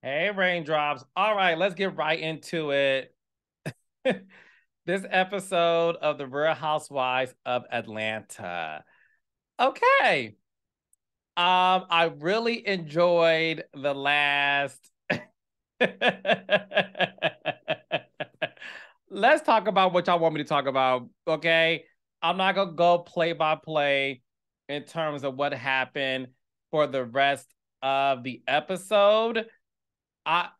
Hey, raindrops. All right, let's get right into it. This episode of The Real Housewives of Atlanta. Okay. I really enjoyed the last. Let's talk about what y'all want me to talk about, okay? I'm not gonna go play by play in terms of what happened for the rest of the episode. I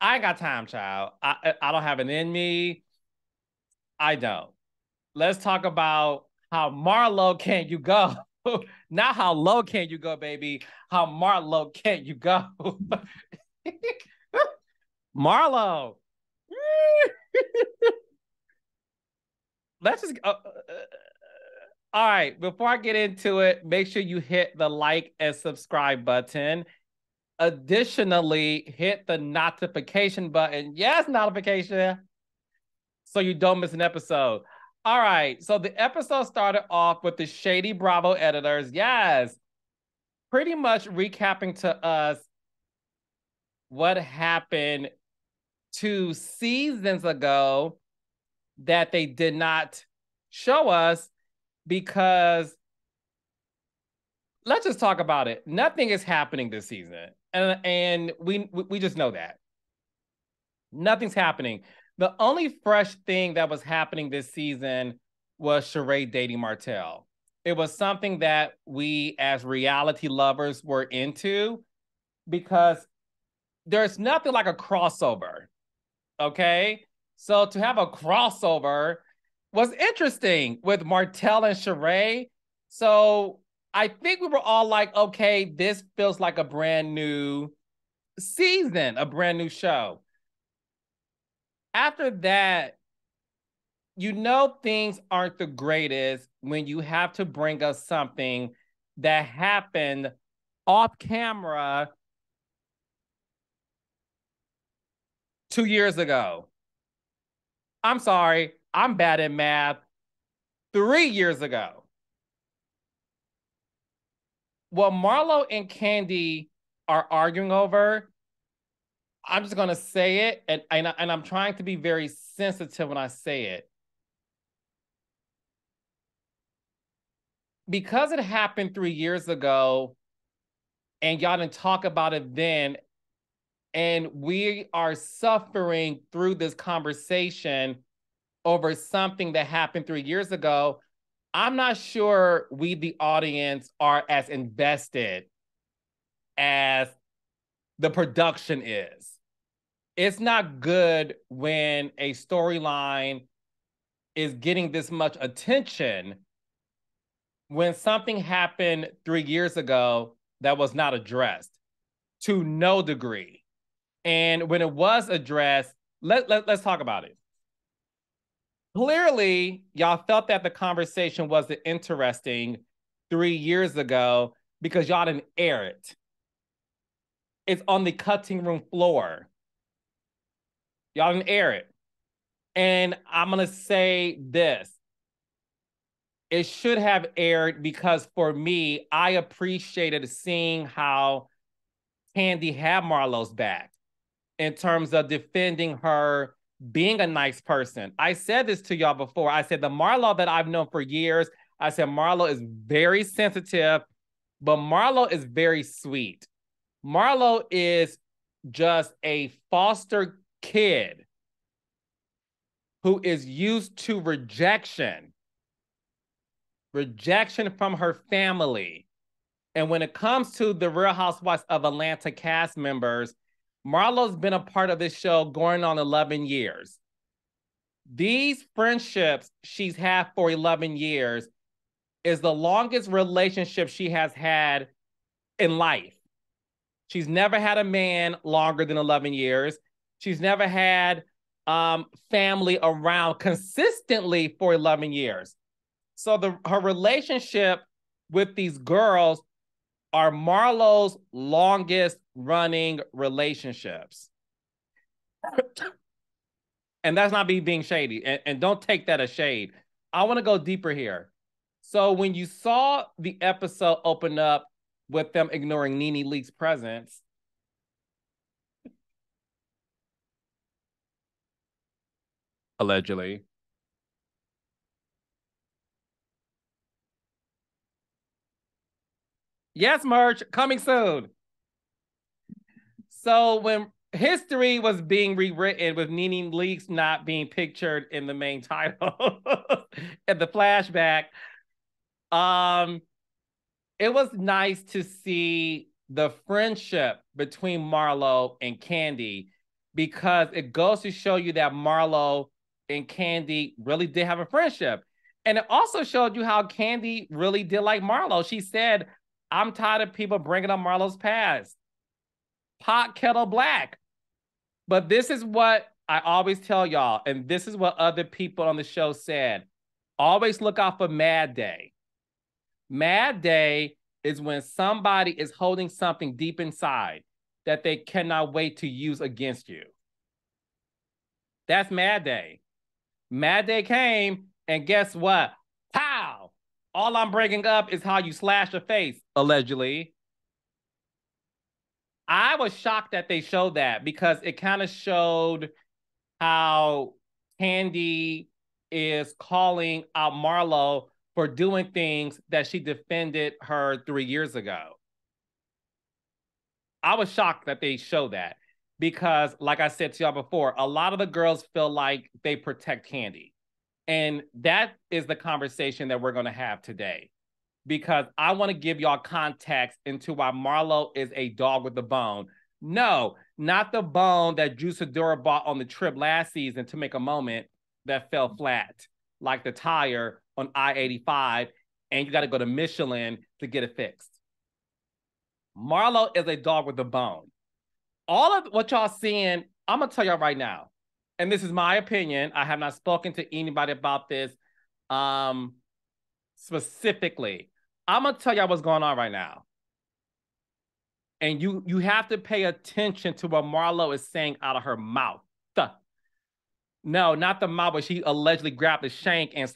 I ain't got time, child. I don't have it in me. I don't. Let's talk about how Marlo can you go? Not how low can you go, baby. How Marlo can you go? Marlo. Let's just. All right. Before I get into it, make sure you hit the like and subscribe button. Additionally, hit the notification button. Yes, notification. So you don't miss an episode. All right. So the episode started off with the Shady Bravo editors. Yes. Pretty much recapping to us what happened 2 seasons ago that they did not show us because let's just talk about it. Nothing is happening this season. And we just know that. Nothing's happening. The only fresh thing that was happening this season was Sheree dating Martell. It was something that we as reality lovers were into because there's nothing like a crossover. Okay. So to have a crossover was interesting with Martell and Sheree. So I think we were all like, okay, this feels like a brand new season, a brand new show. After that, you know things aren't the greatest when you have to bring us something that happened off camera 2 years ago. I'm sorry, I'm bad at math. 3 years ago. What Marlo and Kandi are arguing over, I'm just gonna say it, and I'm trying to be very sensitive when I say it. Because it happened 3 years ago, and y'all didn't talk about it then, and we are suffering through this conversation over something that happened 3 years ago, I'm not sure we, the audience, are as invested as the production is. It's not good when a storyline is getting this much attention when something happened 3 years ago that was not addressed to no degree. And when it was addressed, let's talk about it. Clearly, y'all felt that the conversation wasn't interesting 3 years ago because y'all didn't air it. It's on the cutting room floor. Y'all didn't air it. And I'm going to say this. It should have aired because for me, I appreciated seeing how Kandi had Marlo's back in terms of defending her being a nice person. I said this to y'all before. I said the Marlo that I've known for years, I said Marlo is very sensitive, but Marlo is very sweet. Marlo is just a foster kid who is used to rejection from her family. And when it comes to the Real Housewives of Atlanta cast members, Marlo's been a part of this show going on 11 years. These friendships she's had for 11 years is the longest relationship she has had in life. She's never had a man longer than 11 years. She's never had family around consistently for 11 years. So her relationship with these girls are Marlo's longest running relationships. And that's not me being shady. And don't take that as shade. I want to go deeper here. So when you saw the episode open up with them ignoring Nene Leakes' presence, allegedly. Yes, merch coming soon. So when history was being rewritten with Nene Leakes not being pictured in the main title in the flashback, um, it was nice to see the friendship between Marlo and Kandi, because it goes to show you that Marlo and Kandi really did have a friendship. And it also showed you how Kandi really did like Marlo. She said, I'm tired of people bringing up Marlo's past. Pot kettle black. But this is what I always tell y'all, and this is what other people on the show said. Always look out for Mad Day. Mad Day is when somebody is holding something deep inside that they cannot wait to use against you. That's Mad Day. Mad Day came, and guess what? Pow! All I'm bringing up is how you slash a face, allegedly. I was shocked that they showed that, because it kind of showed how Kandi is calling out Marlo for doing things that she defended her 3 years ago. I was shocked that they showed that, because, like I said to y'all before, a lot of the girls feel like they protect Kandi. And that is the conversation that we're going to have today, because I want to give y'all context into why Marlo is a dog with a bone. No, not the bone that Drew Sidora bought on the trip last season to make a moment that fell flat, like the tire on I-85, and you got to go to Michelin to get it fixed. Marlo is a dog with a bone. All of what y'all seeing, I'm going to tell y'all right now, and this is my opinion. I have not spoken to anybody about this specifically. I'm going to tell y'all what's going on right now. And you have to pay attention to what Marlo is saying out of her mouth. No, not the mouth, but she allegedly grabbed the shank and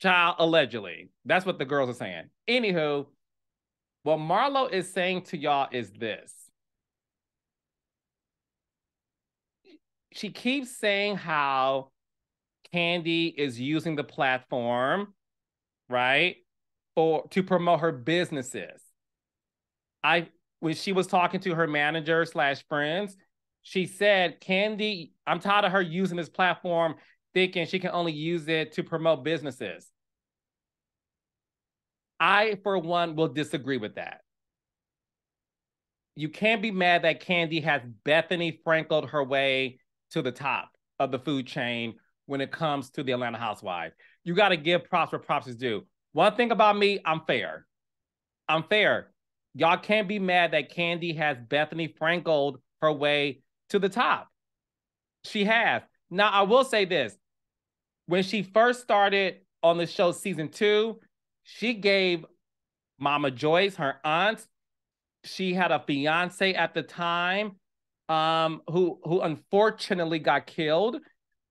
child, allegedly. That's what the girls are saying. Anywho, what Marlo is saying to y'all is this. She keeps saying how Kandi is using the platform, right, to promote her businesses. When she was talking to her manager / friends, she said, Kandi, I'm tired of her using this platform thinking she can only use it to promote businesses. I, for one, will disagree with that. You can't be mad that Kandi has Bethany Frankel'd her way to the top of the food chain when it comes to the Atlanta Housewives. You got to give props where props is due. One thing about me, I'm fair. I'm fair. Y'all can't be mad that Kandi has Bethany Frankel'd her way to the top. She has. Now, I will say this. When she first started on the show season 2, she gave Mama Joyce, her aunt, she had a fiance at the time who unfortunately got killed.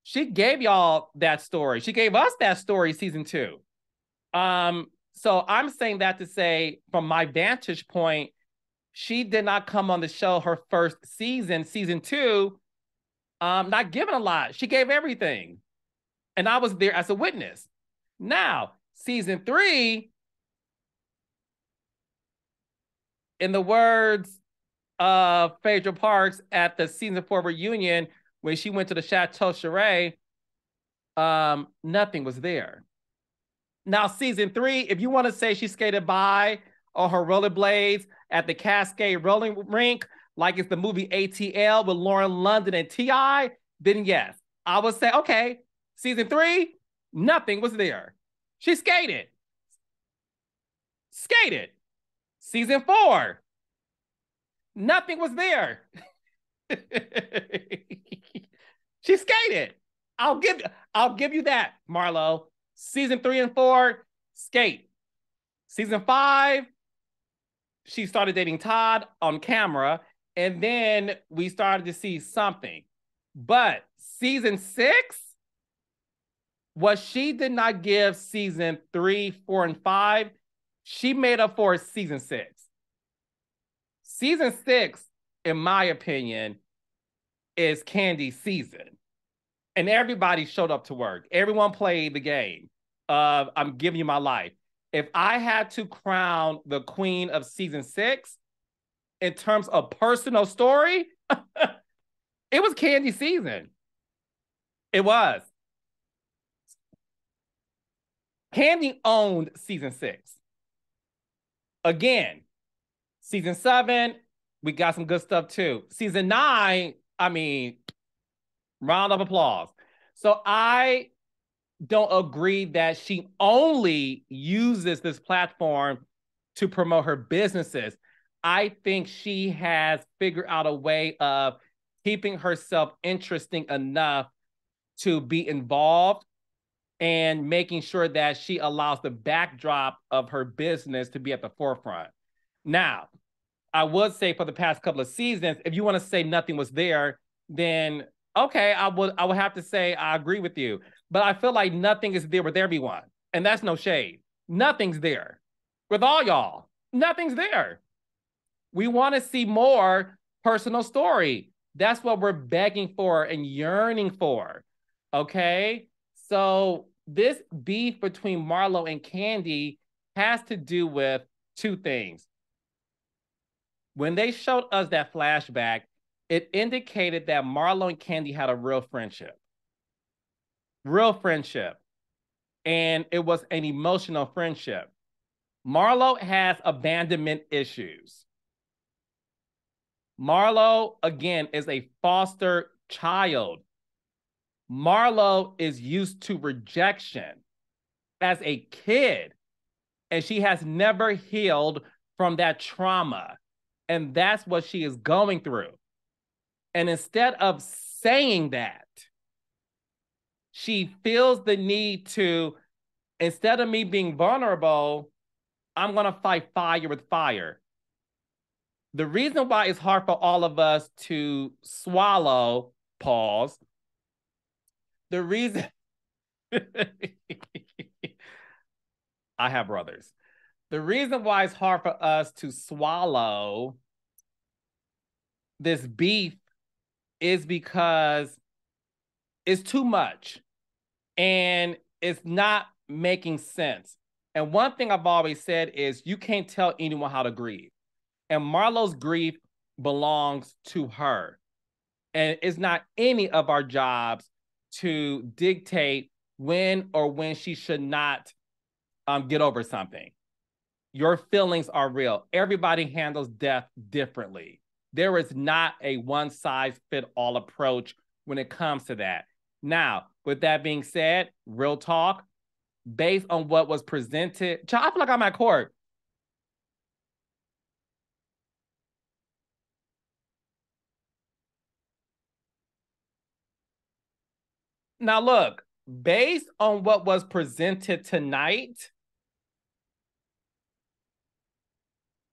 She gave y'all that story. She gave us that story season 2. So I'm saying that to say, from my vantage point, she did not come on the show her first season 2, not giving a lot. She gave everything. And I was there as a witness. Now, season 3, in the words of Phaedra Parks at the season 4 reunion, when she went to the Chateau Charest, nothing was there. Now, season 3, if you want to say she skated by on her rollerblades at the Cascade Rolling Rink, like it's the movie ATL with Lauren London and T.I., then yes, I would say, okay, season 3, nothing was there. She skated. Season 4, nothing was there. She skated. I'll give you that, Marlo. Season 3 and 4, skate. Season 5, she started dating Todd on camera, and then we started to see something. But season 6, what she did not give season 3, 4, and 5, she made up for season 6. Season 6, in my opinion, is Kandi's season. And everybody showed up to work. Everyone played the game of I'm giving you my life. If I had to crown the queen of season 6 in terms of personal story, it was Kandi season. It was. Kandi owned season 6. Again, season 7, we got some good stuff too. Season 9, I mean, round of applause. So I don't agree that she only uses this platform to promote her businesses. I think she has figured out a way of keeping herself interesting enough to be involved and making sure that she allows the backdrop of her business to be at the forefront. Now, I would say for the past couple of seasons, if you want to say nothing was there, then okay, I would have to say I agree with you. But I feel like nothing is there with everyone. And that's no shade. Nothing's there. With all y'all, nothing's there. We want to see more personal story. That's what we're begging for and yearning for. Okay? So this beef between Marlo and Kandi has to do with two things. When they showed us that flashback, it indicated that Marlo and Kandi had a real friendship. Real friendship. And it was an emotional friendship. Marlo has abandonment issues. Marlo, again, is a foster child. Marlo is used to rejection as a kid, and she has never healed from that trauma. And that's what she is going through. And instead of saying that, she feels the need to, instead of me being vulnerable, I'm going to fight fire with fire. The reason why it's hard for all of us to swallow, pause, the reason, I have brothers. The reason why it's hard for us to swallow this beef is because it's too much and it's not making sense. And one thing I've always said is you can't tell anyone how to grieve. And Marlo's grief belongs to her. And it's not any of our jobs to dictate when or when she should not get over something. Your feelings are real. Everybody handles death differently. There is not a one-size-fits-all approach when it comes to that. Now, with that being said, real talk, based on what was presented, I feel like I'm at court. Now, look, based on what was presented tonight,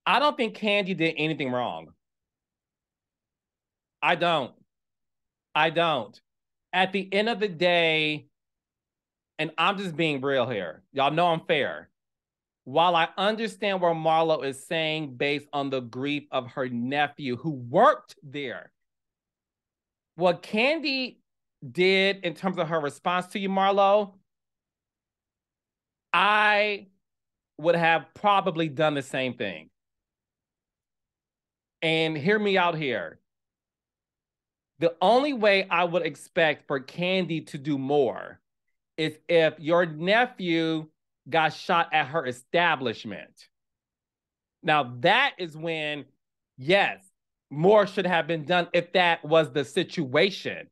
I don't think Kandi did anything wrong. I don't. At the end of the day, and I'm just being real here, y'all know I'm fair. While I understand where Marlo is saying based on the grief of her nephew who worked there, what Kandi did in terms of her response to you, Marlo, I would have probably done the same thing. And hear me out here. The only way I would expect for Kandi to do more is if your nephew got shot at her establishment. Now, that is when, yes, more should have been done if that was the situation.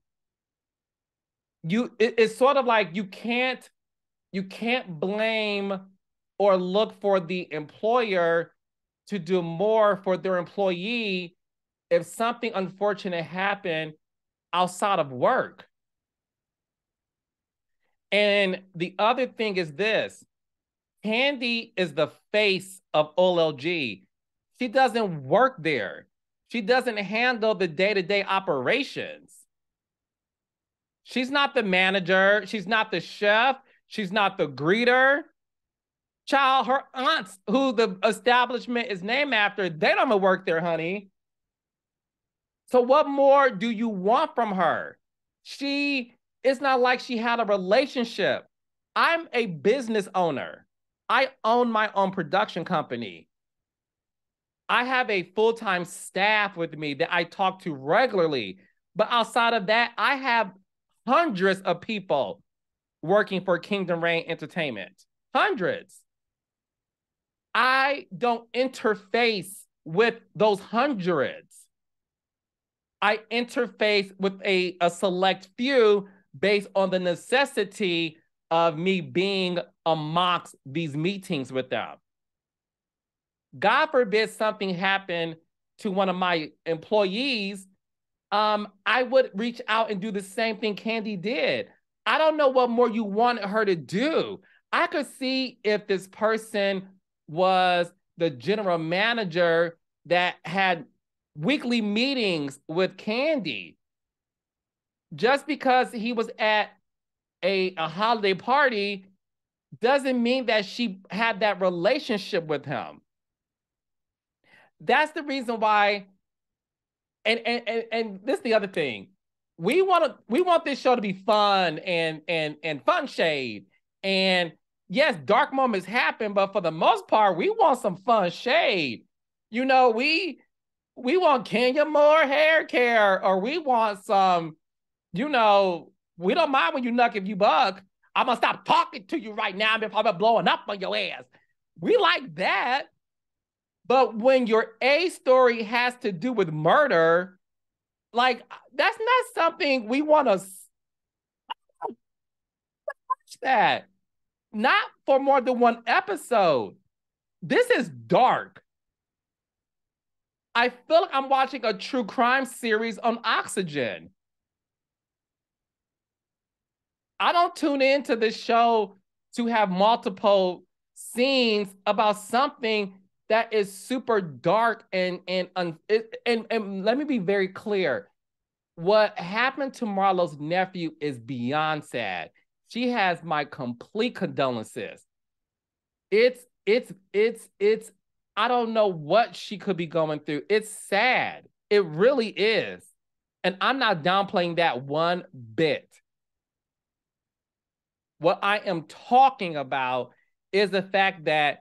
It's sort of like you can't blame or look for the employer to do more for their employee if something unfortunate happened outside of work. And the other thing is this, Kandi is the face of OLG. She doesn't work there. She doesn't handle the day-to-day operations. She's not the manager. She's not the chef. She's not the greeter. Child, her aunts, who the establishment is named after, they don't work there, honey. So what more do you want from her? She It's not like she had a relationship. I'm a business owner. I own my own production company. I have a full-time staff with me that I talk to regularly. But outside of that, I have hundreds of people working for Kingdom Reign Entertainment. Hundreds. I don't interface with those hundreds. I interface with a select few based on the necessity of me being amongst these meetings with them. God forbid something happened to one of my employees, I would reach out and do the same thing Kandi did. I don't know what more you wanted her to do. I could see if this person was the general manager that had weekly meetings with Kandi. Just because he was at a holiday party doesn't mean that she had that relationship with him. That's the reason why, and this is the other thing. We want this show to be fun and fun shade. And yes, dark moments happen, but for the most part, we want some fun shade. You know, we want Kenya Moore hair care, or we want some, you know, we don't mind when you nuck if you buck. I'm gonna stop talking to you right now before I'm blowing up on your ass. We like that. But when your A story has to do with murder, like, that's not something we want to watch that. Not for more than one episode. This is dark. I feel like I'm watching a true crime series on Oxygen. I don't tune into this show to have multiple scenes about something that is super dark and let me be very clear. What happened to Marlo's nephew is beyond sad. She has my complete condolences. It's I don't know what she could be going through. It's sad. It really is. And I'm not downplaying that one bit. What I am talking about is the fact that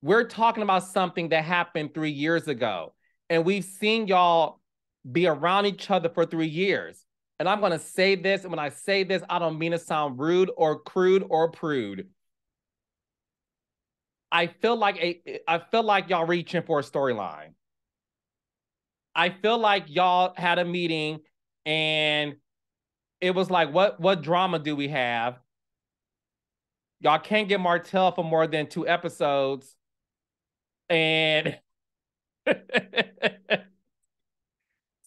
we're talking about something that happened 3 years ago, and we've seen y'all be around each other for 3 years. And I'm going to say this, and when I say this, I don't mean to sound rude or crude or prude. I feel like y'all reaching for a storyline. I feel like y'all had a meeting and it was like, what drama do we have? Y'all can't get Martell for more than 2 episodes. And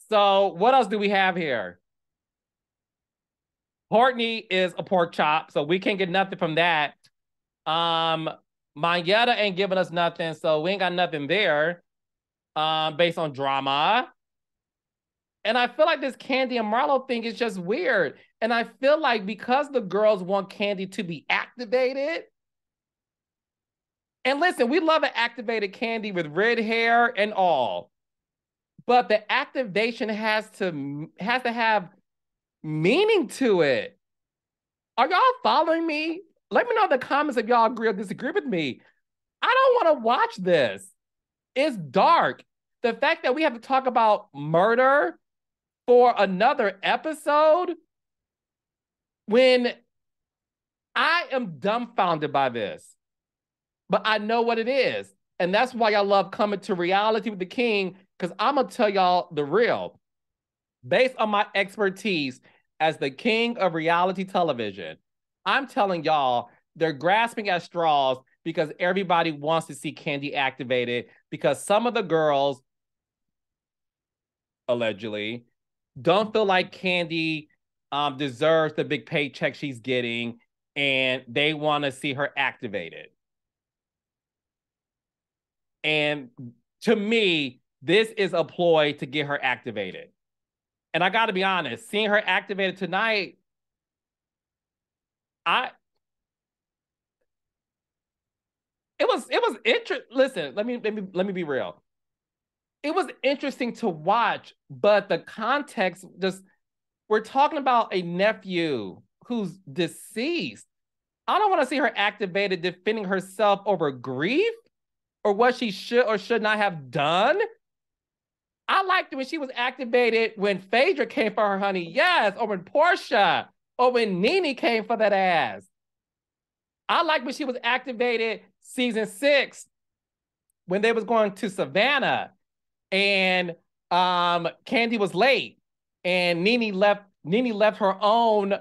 so what else do we have here? Courtney is a pork chop, so we can't get nothing from that. Mayetta ain't giving us nothing, so we ain't got nothing there based on drama. And I feel like this Kandi and Marlo thing is just weird. And I feel like because the girls want Kandi to be activated, and listen, we love an activated Kandi with red hair and all, but the activation has to have meaning to it. Are y'all following me? Let me know in the comments if y'all agree or disagree with me. I don't want to watch this. It's dark. The fact that we have to talk about murder for another episode, when I am dumbfounded by this. But I know what it is. And that's why I love Coming to Reality with the King, because I'm going to tell y'all the real. Based on my expertise as the king of reality television, I'm telling y'all they're grasping at straws because everybody wants to see Kandi activated, because some of the girls, allegedly, don't feel like Kandi deserves the big paycheck she's getting, and they want to see her activated. And to me, this is a ploy to get her activated. And I got to be honest, seeing her activated tonight, it was interesting. Listen, let me be real. It was interesting to watch, but the context just, We're talking about a nephew who's deceased. I don't want to see her activated defending herself over grief or what she should or should not have done. I liked it when she was activated when Phaedra came for her, honey. Yes. Or when Portia or when Nene came for that ass. I liked when she was activated season 6 when they was going to Savannah and Kandi was late and Nene left her own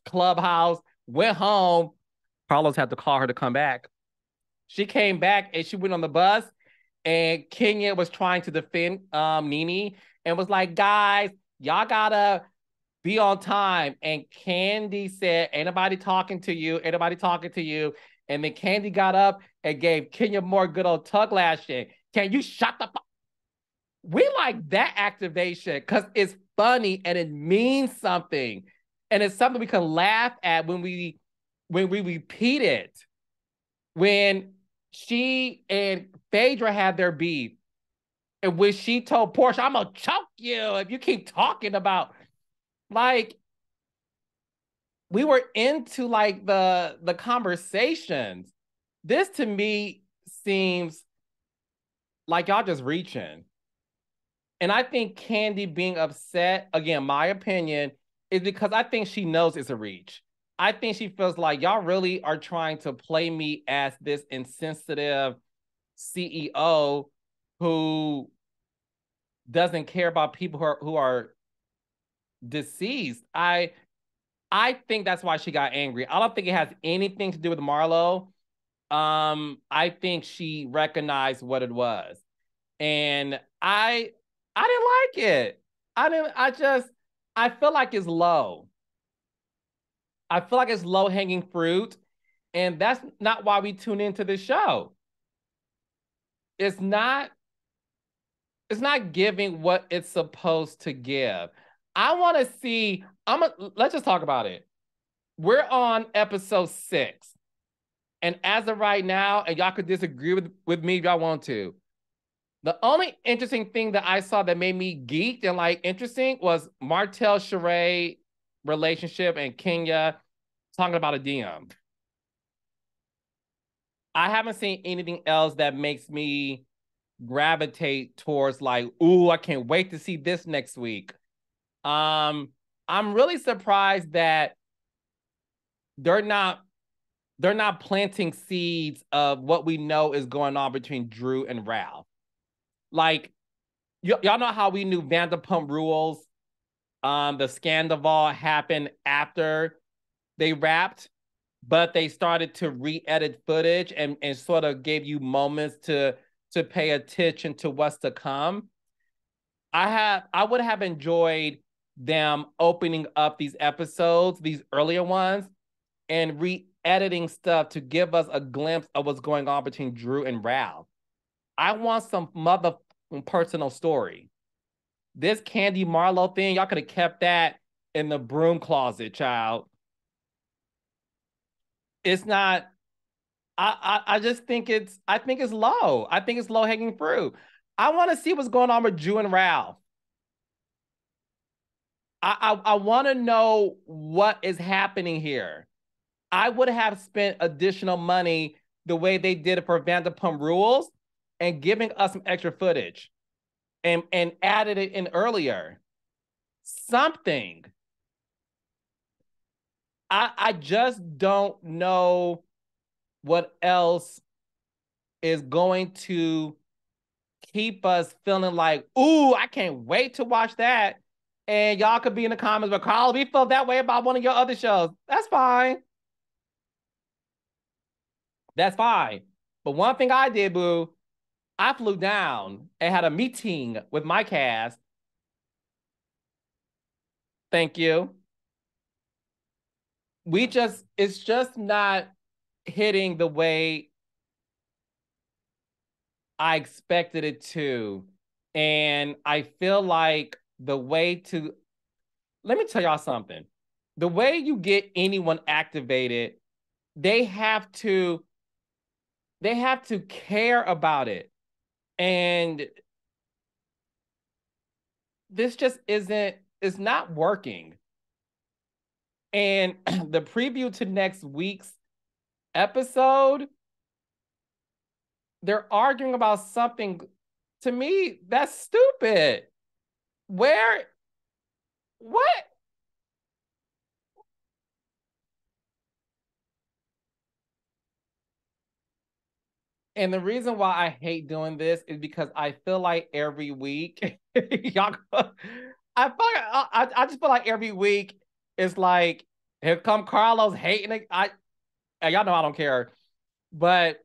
clubhouse, went home. Carlos had to call her to come back. She came back and she went on the bus and Kenya was trying to defend Nene and was like, guys, y'all gotta be on time. And Kandi said, ain't nobody talking to you, ain't nobody talking to you. And then Kandi got up and gave Kenya more good old tug lashing. Can you shut the fuck? We like that activation because it's funny and it means something. And it's something we can laugh at when we repeat it. When she and Phaedra had their beef, and when she told Portia, I'm gonna choke you if you keep talking about, like, we were into like the conversations. This to me seems like y'all just reaching. And I think Kandi being upset, again, my opinion, is because I think she knows it's a reach. I think she feels like y'all really are trying to play me as this insensitive CEO who doesn't care about people who are deceased. I think that's why she got angry. I don't think it has anything to do with Marlo. I think she recognized what it was. And I didn't like it. I feel like it's low. I feel like it's low-hanging fruit. And that's not why we tune into this show. It's not giving what it's supposed to give. I want to see, let's just talk about it. We're on episode 6. And as of right now, and y'all could disagree with me if y'all want to, the only interesting thing that I saw that made me geeked and like interesting was Martell Sheree relationship and Kenya talking about a DM. I haven't seen anything else that makes me gravitate towards like, ooh, I can't wait to see this next week. I'm really surprised that they're not planting seeds of what we know is going on between Drew and Ralph. Like, y'all know how we knew Vanderpump Rules, the scandal happened after they wrapped, but they started to re-edit footage and sort of gave you moments to pay attention to what's to come. I would have enjoyed them opening up these episodes, these earlier ones, and re-editing stuff to give us a glimpse of what's going on between Drew and Ralph. I want some mother personal story. This Kandi Marlo thing, y'all could have kept that in the broom closet, child. It's not. I just think it's low. I think it's low hanging fruit. I want to see what's going on with Drew and Ralph. I want to know what is happening here. I would have spent additional money the way they did it for Vanderpump Rules and giving us some extra footage and added it in earlier. Something. I just don't know what else is going to keep us feeling like, ooh, I can't wait to watch that. And y'all could be in the comments, but Carl, we felt that way about one of your other shows. That's fine. That's fine. But one thing I did, boo, I flew down and had a meeting with my cast. Thank you. It's just not hitting the way I expected it to. And I feel like let me tell y'all something. The way you get anyone activated, they have to care about it. And this just isn't it's not working. And the preview to next week's episode, they're arguing about something. To me, that's stupid. Where? What? And the reason why I hate doing this is because I feel like every week, y'all, I feel like I just feel like every week it's like, here come Carlos hating it. Y'all know I don't care, but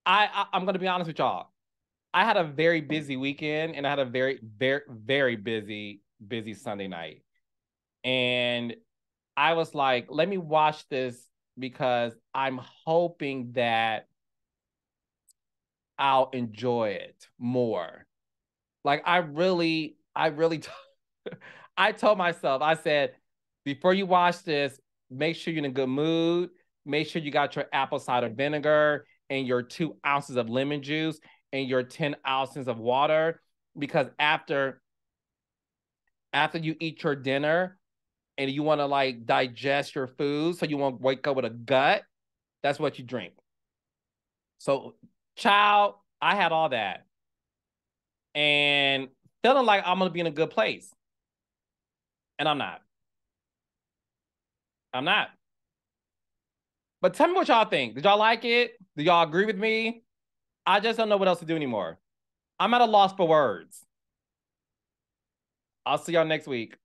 I'm gonna be honest with y'all. I had a very busy weekend, and I had a very, very, very busy Sunday night, and I was like, let me watch this because I'm hoping that I'll enjoy it more. Like I told myself, I said, before you watch this, make sure you're in a good mood. Make sure you got your apple cider vinegar and your 2 ounces of lemon juice and your 10 ounces of water. Because after you eat your dinner and you want to like digest your food so you won't wake up with a gut, that's what you drink. So, child, I had all that. And feeling like I'm gonna be in a good place. And I'm not. I'm not. But tell me what y'all think. Did y'all like it? Do y'all agree with me? I just don't know what else to do anymore. I'm at a loss for words. I'll see y'all next week.